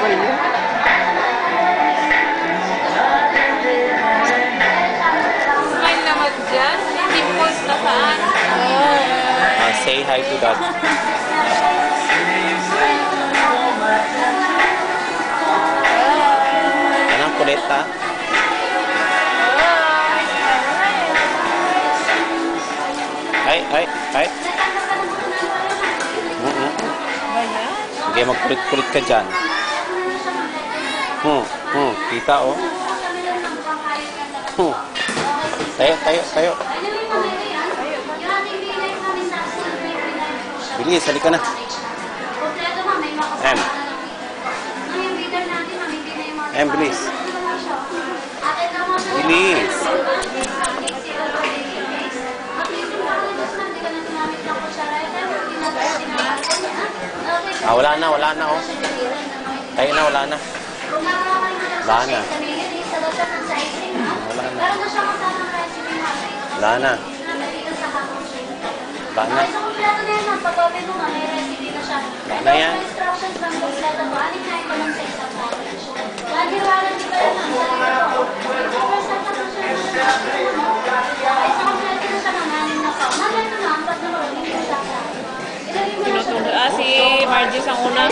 Smile naman dyan. Hindi post na saan. Say hi to that. Anong kulit ha? Ay. Sige, magkulit-kulit ka dyan. Kita oh. Tayo. Bilis, halika na. Bilis. Bilis. Wala na oh. Tayo na, wala na. Yan. Tinutulog. Si Margie ang una.